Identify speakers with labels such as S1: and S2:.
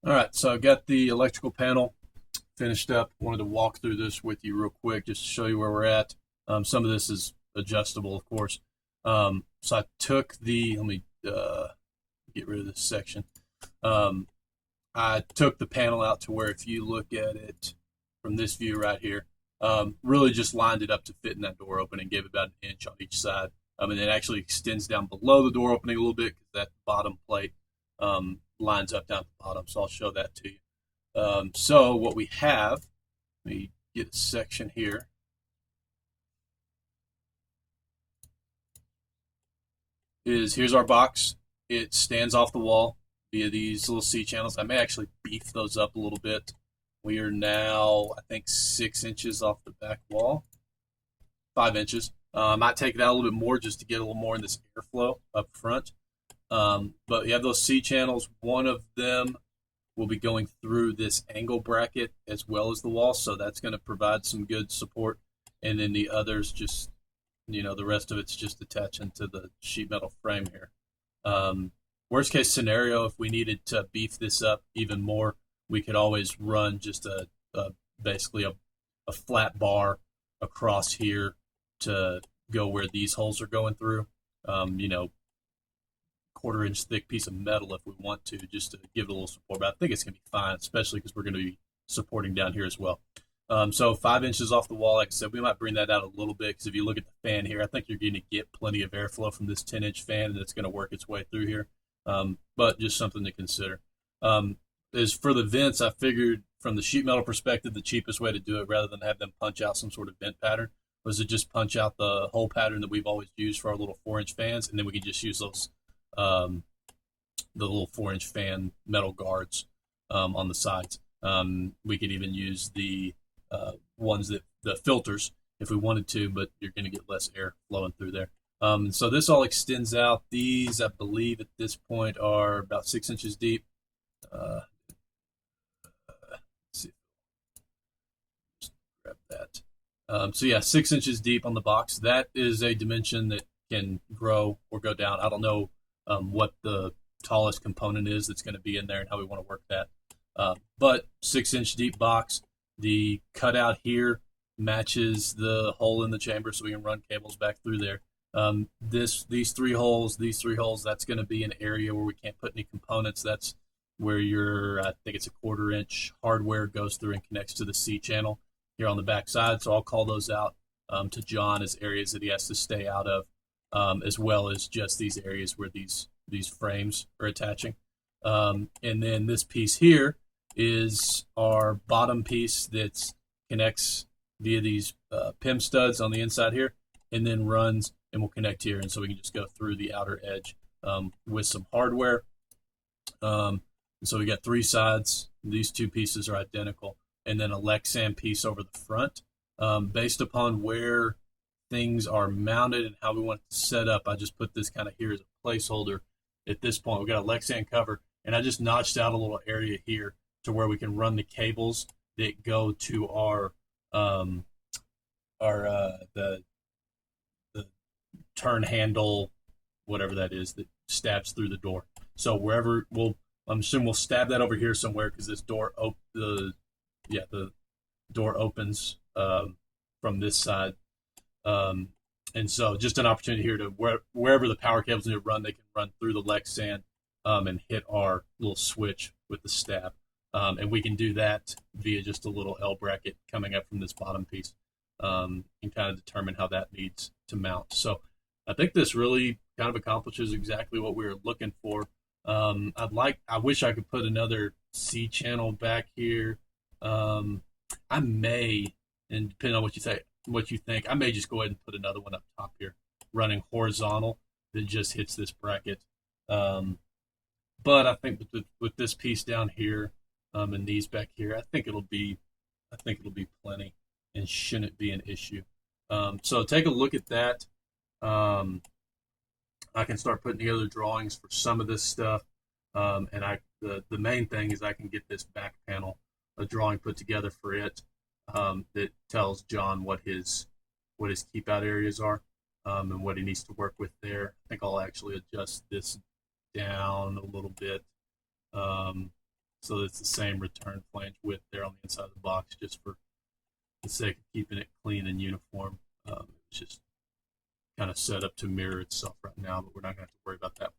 S1: All right, so I've got the electrical panel finished up. Wanted to walk through this with you real quick just to show you where we're at. Some of this is adjustable, of course. So I took let me get rid of this section. Um, I took the panel out to where if you look at it from this view right here, really just lined it up to fit in that door opening, gave it about an inch on each side. And it actually extends down below the door opening a little bit because that bottom plate lines up down at the bottom. So I'll show that to you. So what we have, let me get a section here, is here's our box. It stands off the wall via these little C channels. I may actually beef those up a little bit. We are now, I think, 6 inches off the back wall, 5 inches. I might take that a little bit more just to get a little more in this airflow up front. But you have those C channels. One of them will be going through this angle bracket as well as the wall, so that's going to provide some good support. And then the others just, the rest of it's just attaching to the sheet metal frame here. Worst case scenario, if we needed to beef this up even more, we could always run just basically a flat bar across here to go where these holes are going through. Um, you know, Quarter-inch thick piece of metal if we want to, just to give it a little support. But I think it's going to be fine, especially because we're going to be supporting down here as well. So 5 inches off the wall, like I said, we might bring that out a little bit because if you look at the fan here, I think you're going to get plenty of airflow from this 10-inch fan, and it's going to work its way through here. But just something to consider. As for the vents, I figured from the sheet metal perspective, the cheapest way to do it, rather than have them punch out some sort of vent pattern, was to just punch out the hole pattern that we've always used for our little 4-inch fans, and then we can just use those um, the little 4-inch fan metal guards on the sides. We could even use the ones that the filters if we wanted to, but you're going to get less air flowing through there. So this all extends out. These, I believe, at this point are about 6 inches deep. Let's see, just grab that. So yeah, 6 inches deep on the box. That is a dimension that can grow or go down. I don't know what the tallest component is that's going to be in there and how we want to work that. But 6 inch deep box. The cutout here matches the hole in the chamber, so we can run cables back through there. These three holes, that's going to be an area where we can't put any components. That's where I think it's a 1/4 inch hardware goes through and connects to the C channel here on the back side. So I'll call those out to John as areas that he has to stay out of, as well as just these areas where these frames are attaching. And then this piece here is our bottom piece that connects via these PIM studs on the inside here, and then runs and will connect here. And so we can just go through the outer edge with some hardware. And so we got three sides. These two pieces are identical, and then a Lexan piece over the front. Based upon where things are mounted and how we want it to set up, I just put this kind of here as a placeholder. At this point, we got a Lexan cover, and I just notched out a little area here to where we can run the cables that go to um, the turn handle, whatever that is, that stabs through the door. So wherever I'm assuming we'll stab that over here somewhere because this door the door opens from this side. Um, and so just an opportunity here to wherever the power cables need to run, they can run through the Lexan and hit our little switch with the stab. And we can do that via just a little L bracket coming up from this bottom piece and kind of determine how that needs to mount. So I think this really kind of accomplishes exactly what we were looking for. I wish I could put another C channel back here. I may, and depending on what you think, I may just go ahead and put another one up top here, running horizontal that just hits this bracket. But I think with this piece down here, and these back here, I think it'll be plenty, and shouldn't be an issue. So take a look at that. Um, I can start putting together drawings for some of this stuff, and the main thing is I can get this back panel, a drawing put together for it that tells John what his keep out areas are and what he needs to work with there. I think I'll actually adjust this down a little bit. Um, so it's the same return flange width there on the inside of the box, just for the sake of keeping it clean and uniform. It's just kind of set up to mirror itself right now, but we're not going to have to worry about that